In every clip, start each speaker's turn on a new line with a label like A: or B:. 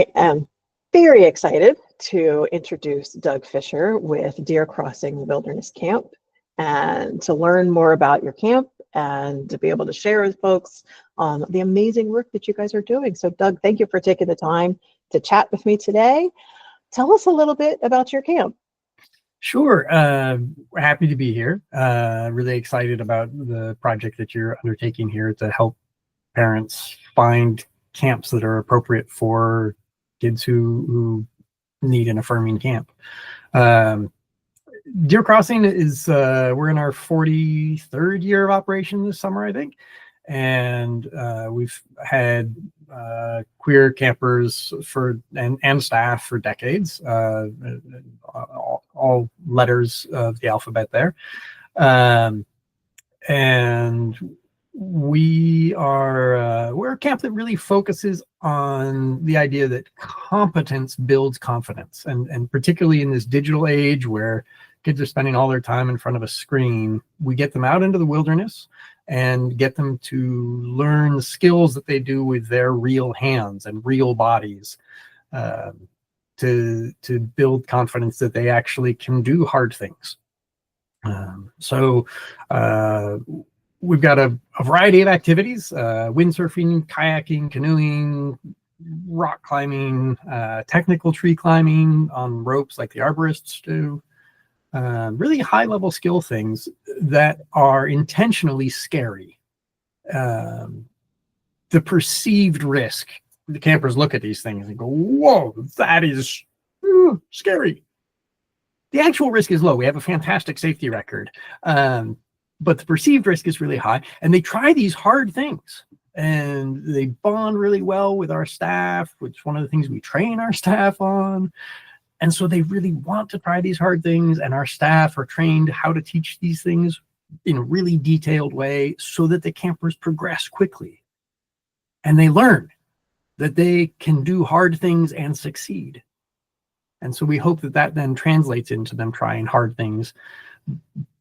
A: I am very excited to introduce Doug Fischer with Deer Crossing Wilderness Camp and to learn more about your camp and to be able to share with folks the amazing work that you guys are doing. So Doug, thank you for taking the time to chat with me today. Tell us a little bit about your camp.
B: Sure. We're happy to be here. Really excited about the project that you're undertaking here to help parents find camps that are appropriate for kids who need an affirming camp. Deer Crossing is, we're in our 43rd year of operation this summer, I think. And we've had queer campers and staff for decades, all letters of the alphabet there. And we're a camp that really focuses on the idea that competence builds confidence. And particularly in this digital age where kids are spending all their time in front of a screen, we get them out into the wilderness and get them to learn the skills that they do with their real hands and real bodies to build confidence that they actually can do hard things. So we've got a variety of activities: windsurfing, kayaking, canoeing, rock climbing, technical tree climbing on ropes like the arborists do. Really high-level skill things that are intentionally scary. The perceived risk, the campers look at these things and go, whoa, that is scary. The actual risk is low. We have a fantastic safety record. But the perceived risk is really high. And they try these hard things. And they bond really well with our staff, which is one of the things we train our staff on. And so they really want to try these hard things, and our staff are trained how to teach these things in a really detailed way so that the campers progress quickly. And they learn that they can do hard things and succeed. And so we hope that that then translates into them trying hard things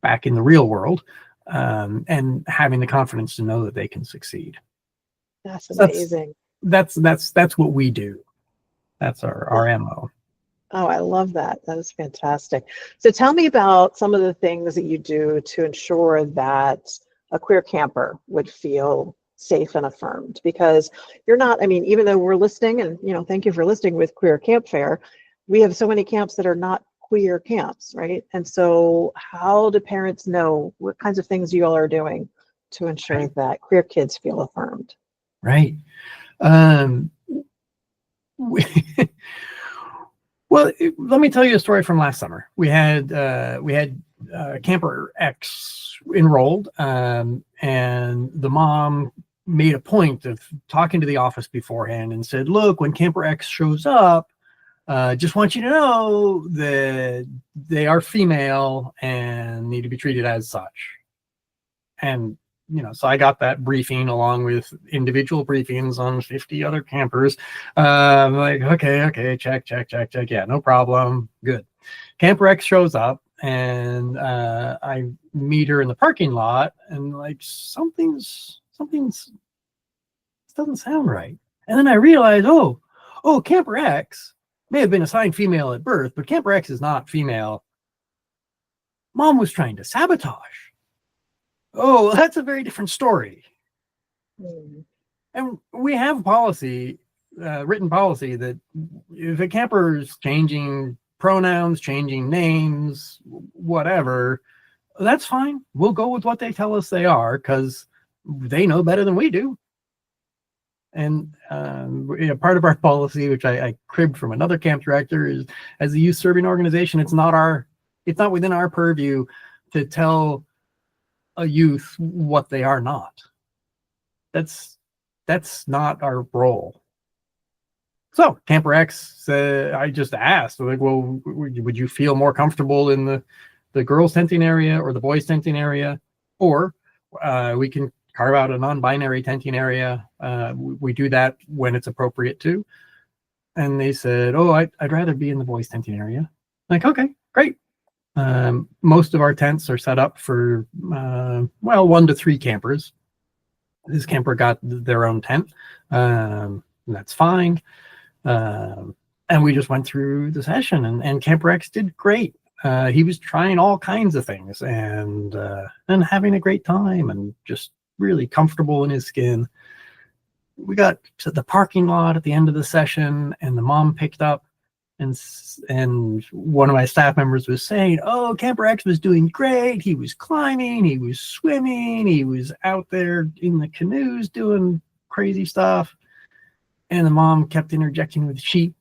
B: back in the real world and having the confidence to know that they can succeed.
A: That's amazing.
B: That's what we do. That's our MO.
A: Oh, I love that. That is fantastic. So tell me about some of the things that you do to ensure that a queer camper would feel safe and affirmed, because you're not, I mean, even though we're listening and, thank you for listening with Queer Camp Fair, we have so many camps that are not queer camps, right? And so how do parents know what kinds of things you all are doing to ensure that queer kids feel affirmed?
B: Right. Well, let me tell you a story from last summer. We had Camper X enrolled, and the mom made a point of talking to the office beforehand and said, look, when Camper X shows up, just want you to know that they are female and need to be treated as such. And so I got that briefing along with individual briefings on 50 other campers. Like, okay, check. Yeah, no problem. Good. Camper X shows up and I meet her in the parking lot and like something's doesn't sound right. And then I realized, oh, Camper X may have been assigned female at birth, but Camper X is not female. Mom was trying to sabotage. Oh, that's a very different story. And we have a policy, written policy, that if a camper is changing pronouns, changing names, whatever, that's fine. We'll go with what they tell us they are because they know better than we do. And part of our policy, which I cribbed from another camp director, is as a youth serving organization, it's not within our purview to tell a youth what they are not. That's not our role. So Camper X, I just asked, like, well, would you feel more comfortable in the girls tenting area or the boys tenting area? Or we can carve out a non-binary tenting area. We do that when it's appropriate too. And they said, oh, I'd rather be in the boys tenting area. Like, okay, great. Most of our tents are set up for 1 to 3 campers. This camper got their own tent. That's fine. And we just went through the session, and Camper X did great. He was trying all kinds of things and having a great time and just really comfortable in his skin. We got to the parking lot at the end of the session, and the mom picked up, and one of my staff members was saying, "Oh, Camper X was doing great. He was climbing, he was swimming, he was out there in the canoes doing crazy stuff." And the mom kept interjecting with she.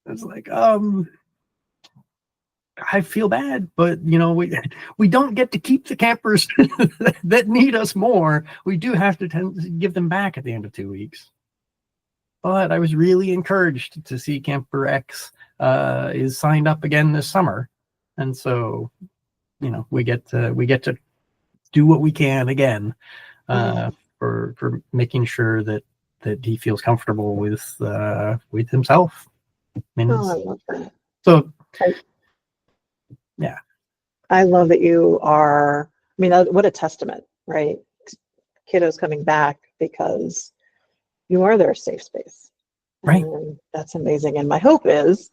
B: I was like, I feel bad, but we don't get to keep the campers that need us more. We do have to give them back at the end of 2 weeks. But I was really encouraged to see Camper X is signed up again this summer, and so we get to do what we can again for making sure that he feels comfortable with himself.
A: I love that.
B: So, yeah.
A: I love that you are, what a testament, right? Kiddos coming back because you are their safe space.
B: Right.
A: And that's amazing. And my hope is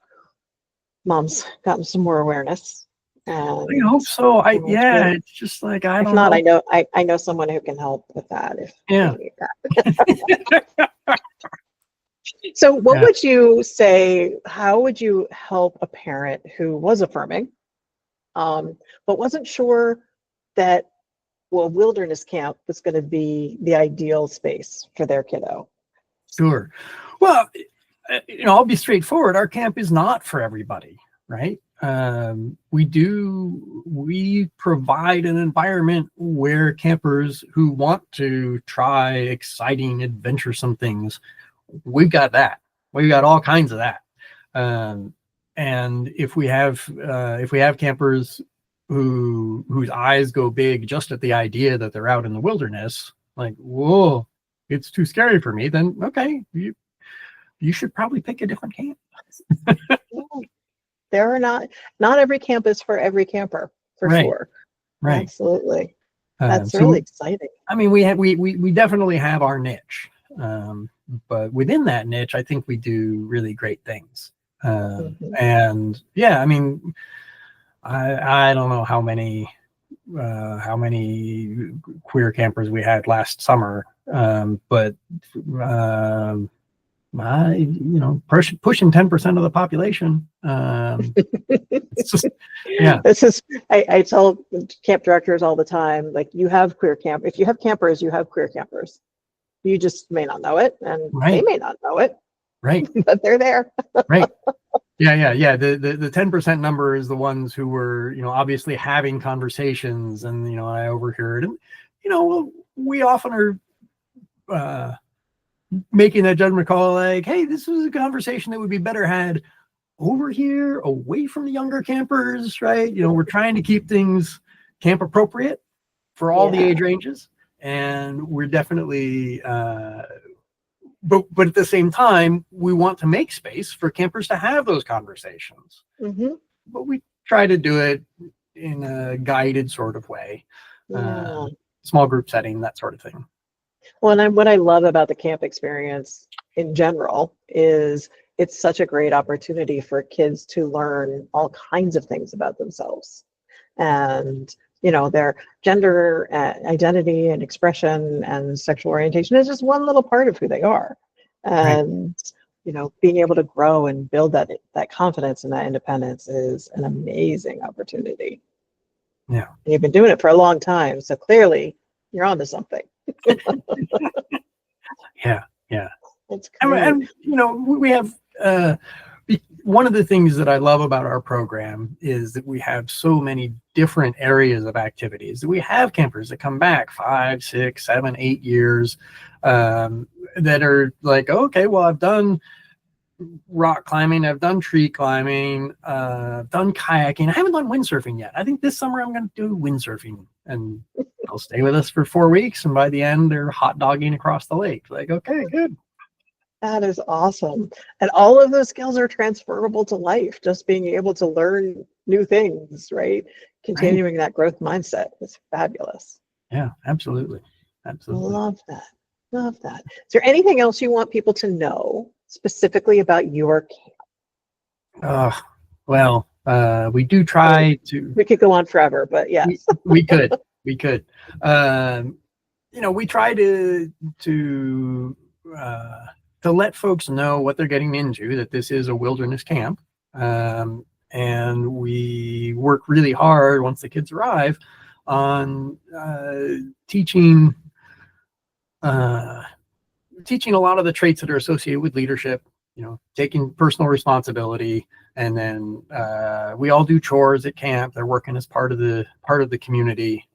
A: mom's gotten some more awareness. And
B: I hope so. It's just like, I don't know.
A: I know someone who can help with that if
B: they
A: need that. So what would you say, how would you help a parent who was affirming, but wasn't sure that, wilderness camp was going to be the ideal space for their kiddo?
B: Sure. Well, I'll be straightforward. Our camp is not for everybody, right? We provide an environment where campers who want to try exciting, adventuresome things, we've got that. We've got all kinds of that. And if we have campers whose eyes go big just at the idea that they're out in the wilderness, like, whoa, it's too scary for me, then okay, you should probably pick a different camp.
A: There are not every camp is for every camper, for sure.
B: Right.
A: Absolutely. That's really exciting.
B: We definitely have our niche. But within that niche, I think we do really great things. And yeah, I don't know how many queer campers we had last summer, but pushing 10% of the population. It's just,
A: I tell camp directors all the time, like, you have queer camp. If you have campers, you have queer campers. You just may not know it, and they may not know it.
B: Right.
A: But they're there.
B: Right. Yeah. The 10% number is the ones who were, obviously having conversations, and, I overheard, and, we often are making that judgment call, like, hey, this is a conversation that would be better had over here, away from the younger campers, right? We're trying to keep things camp appropriate for all the age ranges. And we're definitely, but at the same time, we want to make space for campers to have those conversations. But we try to do it in a guided sort of way, small group setting, that sort of thing.
A: Well, and what I love about the camp experience in general is it's such a great opportunity for kids to learn all kinds of things about themselves. And their gender identity and expression and sexual orientation is just one little part of who they are. And, being able to grow and build that confidence and that independence is an amazing opportunity.
B: Yeah.
A: And you've been doing it for a long time, so clearly you're onto something.
B: Yeah.
A: It's great.
B: And we have, one of the things that I love about our program is that we have so many different areas of activities. We have campers that come back 5, 6, 7, 8 years, that are like, okay, well, I've done rock climbing, I've done tree climbing, I've done kayaking. I haven't done windsurfing yet. I think this summer I'm going to do windsurfing, and they'll stay with us for 4 weeks. And by the end, they're hot dogging across the lake. Like, okay, good.
A: That is awesome. And all of those skills are transferable to life, just being able to learn new things, right? Continuing that growth mindset is fabulous.
B: Yeah, absolutely.
A: Love that. Love that. Is there anything else you want people to know specifically about your camp?
B: Well, we do try to.
A: We could go on forever, but yes.
B: We could. We could. We try to let folks know what they're getting into, that this is a wilderness camp. And we work really hard once the kids arrive on teaching a lot of the traits that are associated with leadership, taking personal responsibility. And then we all do chores at camp. They're working as part of the community.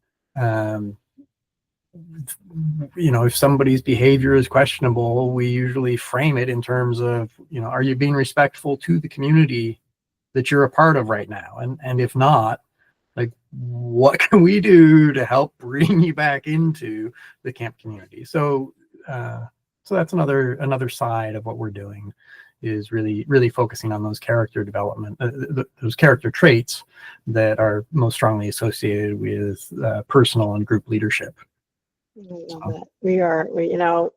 B: If somebody's behavior is questionable, we usually frame it in terms of, are you being respectful to the community that you're a part of right now? And if not, like, what can we do to help bring you back into the camp community? So that's another side of what we're doing, is really focusing on those character development, those character traits that are most strongly associated with personal and group leadership.
A: I love that.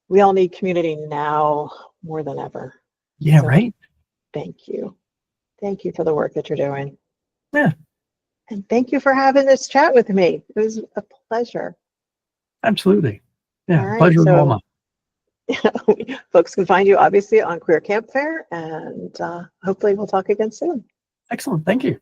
A: We all need community now more than ever.
B: Yeah,
A: So,
B: right.
A: Thank you. Thank you for the work that you're doing.
B: Yeah.
A: And thank you for having this chat with me. It was a pleasure.
B: Absolutely. Yeah.
A: Right,
B: Pleasure of all mine.
A: Folks can find you obviously on Queer Camp Fair, and hopefully we'll talk again soon.
B: Excellent. Thank you.